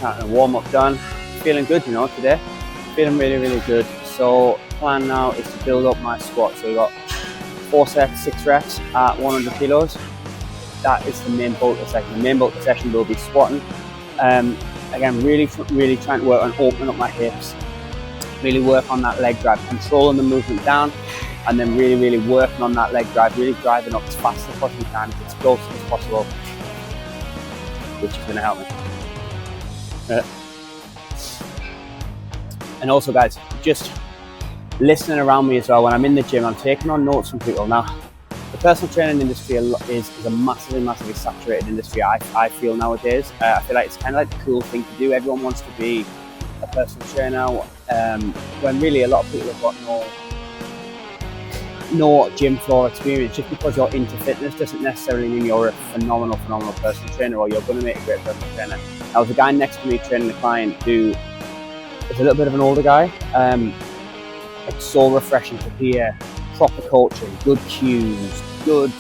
workout and warm up done. Feeling good, you know, today. Feeling really, really good. So plan now is to build up my squat. So we've got 4 sets, 6 reps at 100 kilos. That is the main bulk of the session. The main bulk of the session will be squatting. Again, really trying to work on opening up my hips. Really work on that leg drive, controlling the movement down, and then really working on that leg drive, really driving up as fast as possibly can, as close as possible, which is going to help me. And also, guys, just listening around me as well. When I'm in the gym, I'm taking on notes from people. Now, the personal training industry is a massively saturated industry, I feel nowadays. I feel like it's kind of like the cool thing to do. Everyone wants to be a personal trainer, when really a lot of people have got no gym floor experience. Just because you're into fitness doesn't necessarily mean you're a phenomenal personal trainer, or you're going to make a great personal trainer. Now, there's a guy next to me training a client who is a little bit of an older guy. It's so refreshing to hear proper coaching, good cues, good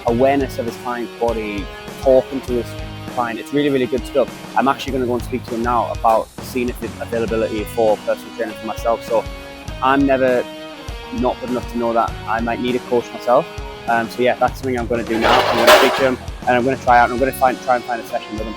awareness of his client's body, talking to his client. It's really good stuff. I'm actually going to go and speak to him now about seeing if there's availability for personal training for myself. So I'm never not good enough to know that I might need a coach myself. So yeah, that's something I'm going to do now. I'm going to speak to him and I'm going to try out. I'm going to try and find a session with him.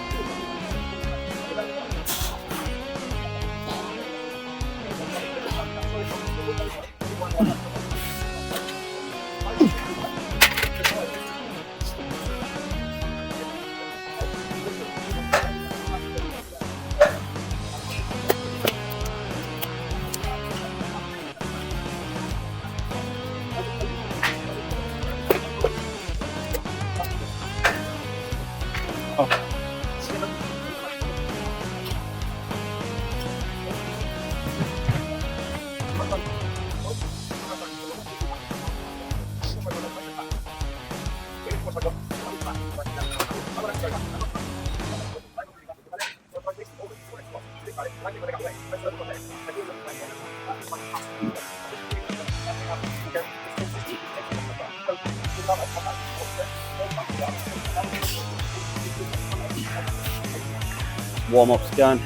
Warm-up's done.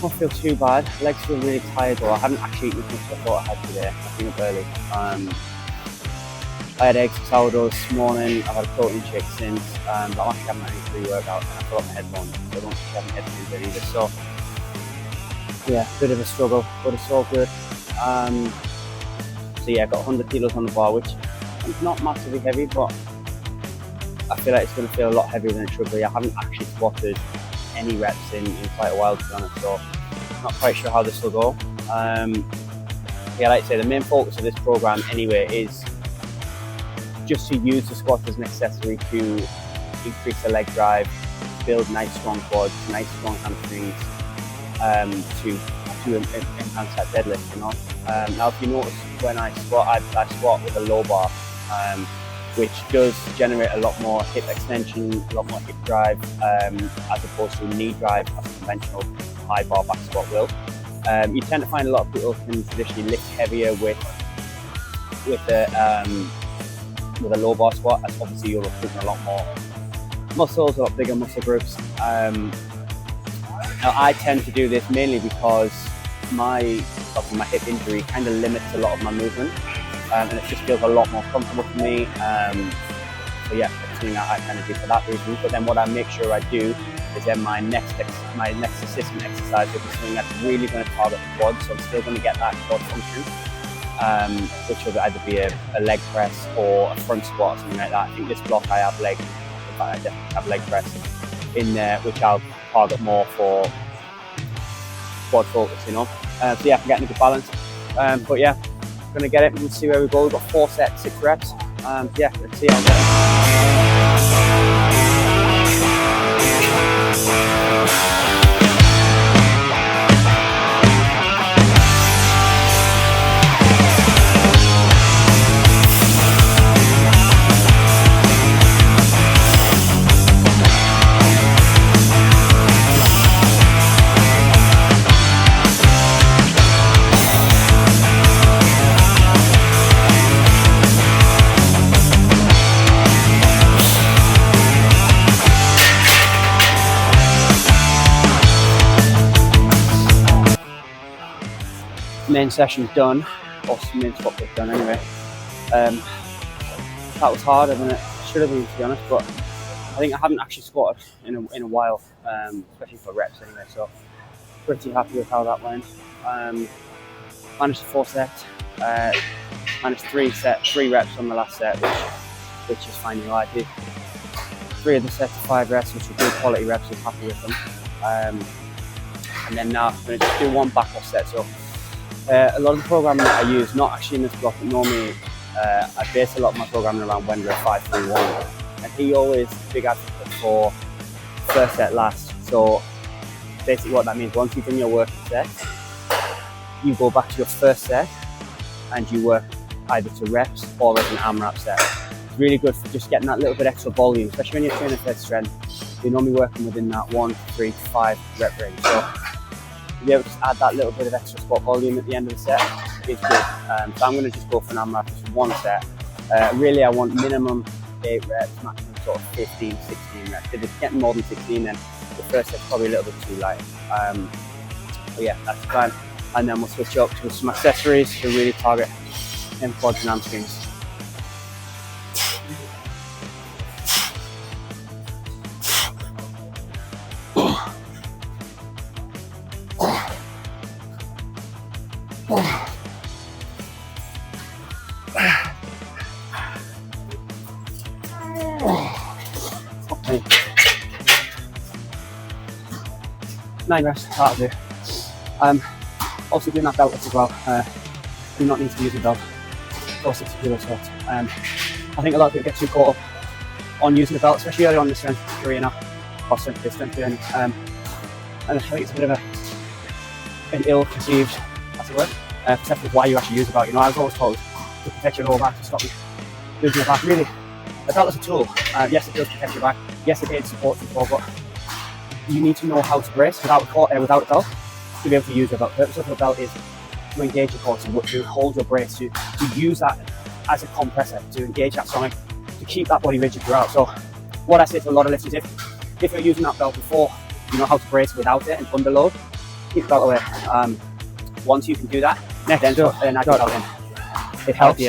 Don't feel too bad. Legs feel really tired though. I haven't actually eaten as much as I thought I had today. I've been up early. I had eggs and sourdough this morning. I've had a protein shake since, but I'm actually having a pre-workout and I forgot my headphones, so I don't have my headphones there either. So yeah, bit of a struggle, but it's all good. So yeah, I got 100 kilos on the bar, which is not massively heavy, but I feel like it's going to feel a lot heavier than it should be. I haven't actually squatted any reps in quite a while, to be honest, so not quite sure how this will go. Yeah, like I say, the main focus of this program anyway is just to use the squat as an accessory to increase the leg drive, build nice strong quads, nice strong hamstrings, to enhance that deadlift, you know. Now, if you notice, when I squat, I squat with a low bar, which does generate a lot more hip extension, a lot more hip drive, as opposed to knee drive as a conventional high bar back squat will. You tend to find a lot of people can traditionally lift heavier with a low bar squat, as obviously you're recruiting a lot more muscles, a lot bigger muscle groups. Now, I tend to do this mainly because my hip injury kind of limits a lot of my movement. And it just feels a lot more comfortable for me. So yeah, it's something that I kind of do for that reason. But then what I make sure I do is then my next assistant exercise will be something that's really going to target the quads. So I'm still going to get that quad function, which will either be a leg press or a front squat or something like that. I think this block I have leg, in fact I definitely have leg press in there, which I'll target more for quad focus, you know. So yeah, I'm getting a good balance. But yeah, gonna get it and see where we go. We've got 4 sets, 6 reps. Yeah, let's see how we get it. main session done, or main squat was done anyway. That was harder than it should have been, to be honest, but I think I haven't actually squatted in a while, especially for reps anyway, so pretty happy with how that went. Managed 4 sets, managed 3 reps on the last set, which is fine. You know, I did 3 of the sets of 5 reps, which were good quality reps. I'm happy with them. And then now I'm going to just do 1 backup set. So a lot of the programming that I use, not actually in this block, but normally I base a lot of my programming around Wendler 5-3-1. And he always big advocate for first set last. So basically what that means, once you've done your working set, you go back to your first set and you work either to reps or as an AMRAP set. It's really good for just getting that little bit extra volume, especially when you're training for strength. You're normally working within that 1, 3, 5 rep range. So to be able to just add that little bit of extra squat volume at the end of the set is good. So I'm going to just go for an AMRAP just 1 set. Really I want minimum 8 reps, maximum sort of 15, 16 reps. If it's getting more than 16, then the first set's probably a little bit too light. But yeah, that's the plan. And then we'll switch up to some accessories to really target quads and hamstrings. Okay. 9 reps, that'll do. Also doing that belt lift as well. Do not need to use a belt for 60 kilo squats. I think a lot of people get too caught up on using a belt, especially early on in the strength career now, or strength training. And I think it's a bit of an ill-conceived, that's the word, perception of why you actually use a belt. You know, I was always told to protect your lower back, to stop you losing your back. Really, a belt is a tool. Yes, it does protect your back. Yes, it aids support you, but you need to know how to brace without a belt to be able to use a belt. The purpose of a belt is to engage your core, to hold your brace, to use that as a compressor, to engage that stomach, to keep that body rigid throughout. So what I say to a lot of lifters, if you're using that belt before you know how to brace without it and underload, keep the belt away. Once you can do that, next add your belt in. It helps.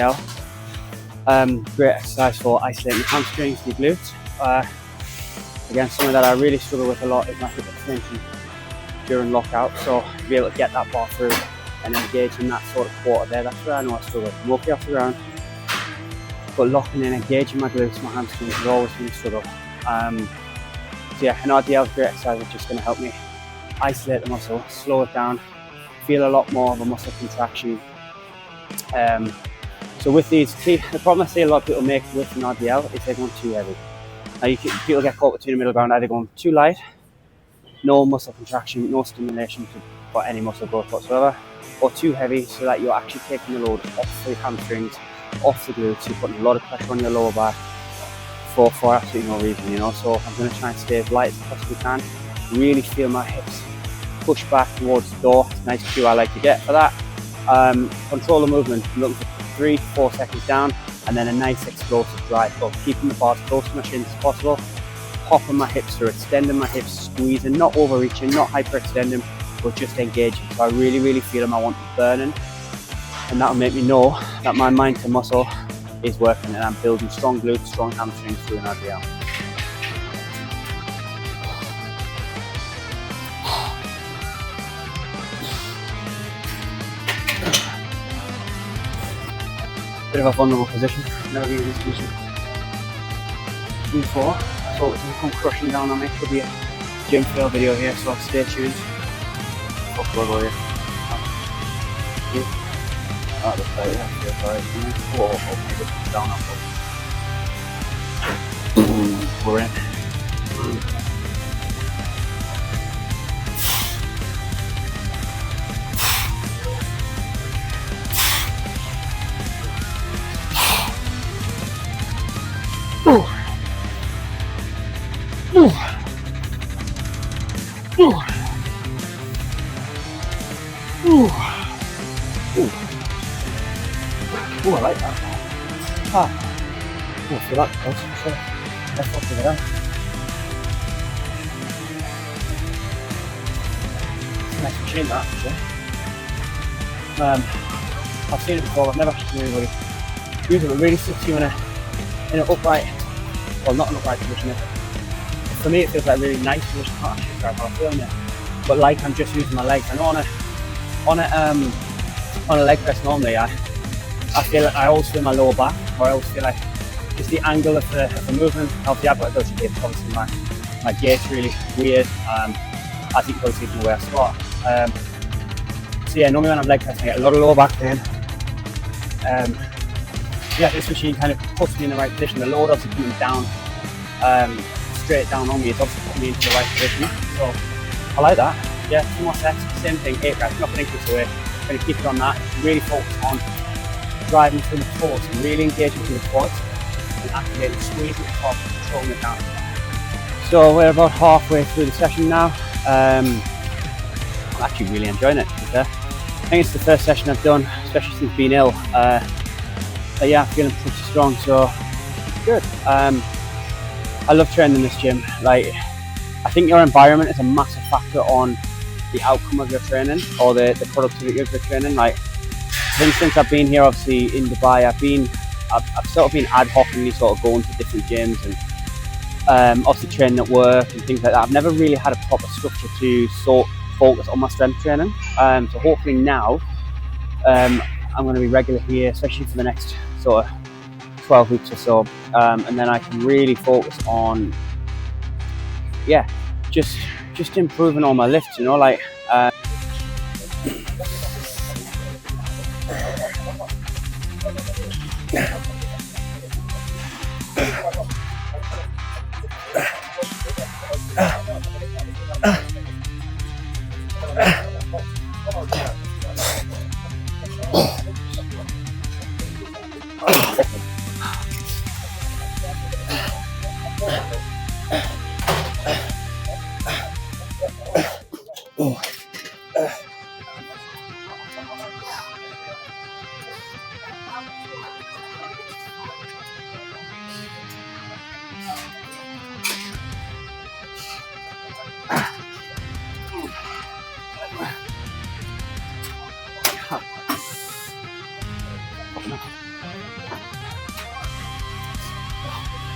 Great exercise for isolating the hamstrings, the glutes. Again, something that I really struggle with a lot is my hip extension during lockout. So to be able to get that bar through and engage in that sort of quarter there, that's where I know I struggle. I'm okay off the ground, but locking in, engaging my glutes, my hamstrings has always been a struggle. So yeah, an RDL is a great exercise which is just going to help me isolate the muscle, slow it down, feel a lot more of a muscle contraction. So with these, the problem I see a lot of people make with an RDL is they're going too heavy. Now people get caught between the middle ground, either going too light, no muscle contraction, no stimulation for any muscle growth whatsoever, or too heavy so that you're actually taking the load off the hamstrings, off the glutes. You're putting a lot of pressure on your lower back for absolutely no reason, you know. So I'm going to try and stay as light as I possibly can, really feel my hips push back towards the door. It's a nice cue I like to get for that. Control the movement, I'm looking for 3-4 seconds down, and then a nice explosive drive up, keeping the bars close to my shins as possible, popping my hips through, extending my hips, squeezing, not overreaching, not hyperextending, but just engaging. So I really feel them, I want them burning, and that'll make me know that my mind to muscle is working and I'm building strong glutes, strong hamstrings through an RDL. Bit of a vulnerable position, never been in this position before, so it's going to come crushing down on me. Could be a gym fail video here, so stay tuned. Logo here. Oh, the side, yeah, sorry. Whoa, okay, down up. We're in. I like that. I feel that close for sure. Let's look at that. It's a nice machine, that, for sure. I've seen it before, I've never actually seen anybody use it. It really sits you in an upright, well, not an upright position. For me, it feels like a really nice position. I can't actually describe how I feel in it, but like I'm just using my legs. I know on a leg press normally, I feel like I always feel my lower back, or I always feel like just the angle of the movement. Obviously, I've got a dodgy hip. Obviously, my gait's really weird. As you can probably see from the way I squat. So yeah, normally when I'm leg pressing, I get a lot of lower back pain. Yeah, this machine kind of puts me in the right position. The load obviously coming down, straight down on me, it's obviously putting me into the right position. So I like that. Yeah, 2 more sets, same thing, 8 reps, nothing increase away. Going to keep it on that. Really focus on driving through the quads and really engaging through the quads and activating, squeezing the top, controlling it down. So we're about halfway through the session now. I'm actually really enjoying it, to be fair. I think it's the first session I've done, especially since being ill. But yeah, I'm feeling pretty strong, so good. I love training in this gym. Like, I think your environment is a massive factor on the outcome of your training or the productivity of your training. Like, for instance, I've been here obviously in Dubai. I've sort of been ad hocly sort of going to different gyms and obviously training at work and things like that. I've never really had a proper structure to sort focus on my strength training. So hopefully now I'm going to be regular here, especially for the next sort of 12 weeks or so, and then I can really focus on just improving all my lifts, you know, like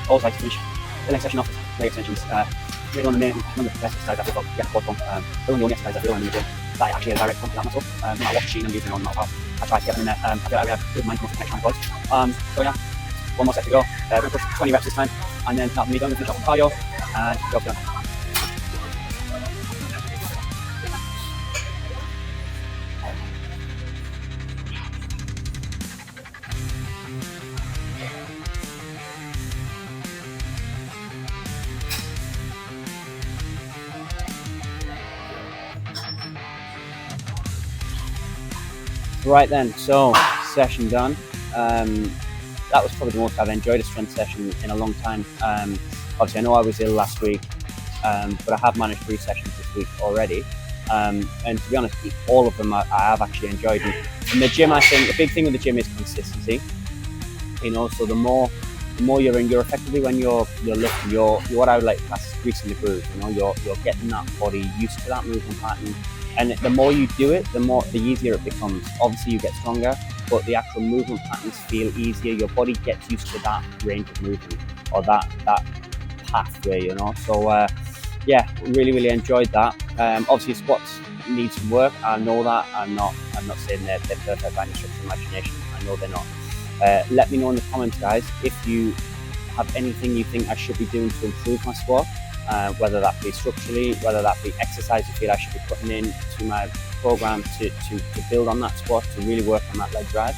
always like to finish the next session off with leg extensions. Really one of the best exercises I feel like, quad pump. Really one of the only exercises I feel in the gym that I actually have a direct pump to that muscle. No matter what machine I'm using or no matter how I try to get them in there, I feel like we have good mindful connection on quads. So yeah, 1 more set to go. We're going to push 20 reps this time, and then that'll be done. We'll finish off with cardio, and job's done. Right then, so session done. That was probably the most I've enjoyed a strength session in a long time. Obviously, I know I was ill last week, but I have managed 3 sessions this week already. And to be honest, all of them I have actually enjoyed. And the gym, I think, the big thing with the gym is consistency. You know, so the more you're in, you're effectively when you're lifting, you're what I would like to class as greasing the groove. You know, you're getting that body used to that movement pattern. And the more you do it, the easier it becomes. Obviously, you get stronger, but the actual movement patterns feel easier. Your body gets used to that range of movement or that pathway, you know. So yeah, really enjoyed that. Obviously, squats need some work. I know that. I'm not saying they're perfect by any stretch of imagination. I know they're not. Let me know in the comments, guys, if you have anything you think I should be doing to improve my squat. Whether that be structurally, whether that be exercise you feel I should be putting in to my program to build on that squat, to really work on that leg drive.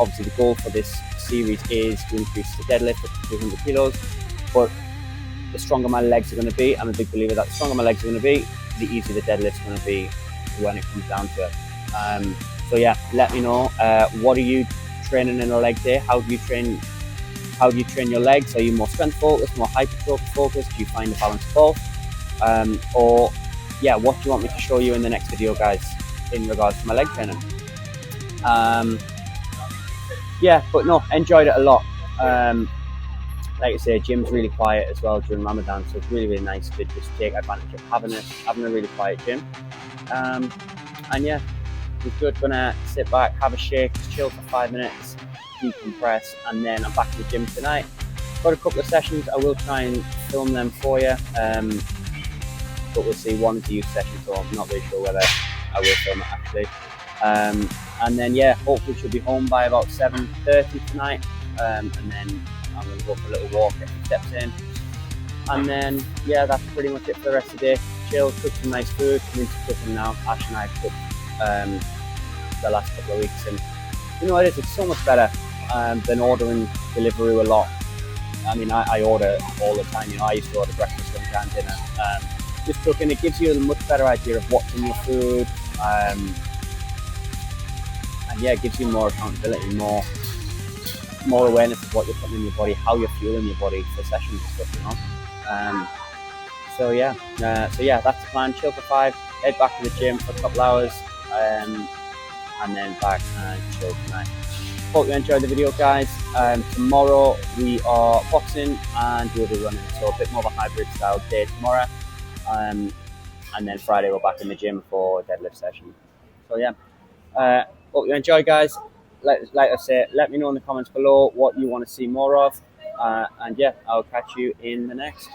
Obviously the goal for this series is to increase the deadlift up to 200 kilos, but the stronger my legs are going to be, I'm a big believer that the stronger my legs are going to be, the easier the deadlift's going to be when it comes down to it. So yeah, let me know, what are you training in a leg day? How do you train your legs? Are you more strength focused, more hypertrophy focused? Do you find a balance of both? Or yeah, what do you want me to show you in the next video, guys, in regards to my leg training? Yeah, but no, enjoyed it a lot. Like I say, gym's really quiet as well during Ramadan, so it's really nice to just take advantage of having a really quiet gym. And yeah, was good. Gonna sit back, have a shake, chill for 5 minutes, decompress, and then I'm back in the gym tonight. Got a couple of sessions. I will try and film them for you, but we'll see. One is a youth session, so I'm not really sure whether I will film it actually. And then yeah, hopefully she'll be home by about 7:30 tonight, and then I'm going to go for a little walk, get some steps in, and then yeah, that's pretty much it for the rest of the day. Chill, cook some nice food. I'm into cooking now. Ash and I have cooked the last couple of weeks, and you know what it is, it's so much better than ordering Deliveroo a lot. I mean, I order all the time. You know, I used to order breakfast, lunch, and dinner. Just cooking, it gives you a much better idea of what's in your food, and yeah, it gives you more accountability, more awareness of what you're putting in your body, how you're fueling your body for sessions and stuff, you know. So yeah, that's the plan. Chill for 5, head back to the gym for a couple hours, and then back and chill tonight. Hope you enjoyed the video, guys. Tomorrow we are boxing and we'll be running, so a bit more of a hybrid style day tomorrow. And then Friday we're back in the gym for deadlift session. So yeah, hope you enjoy, guys. Like I said, let me know in the comments below what you want to see more of, and yeah, I'll catch you in the next.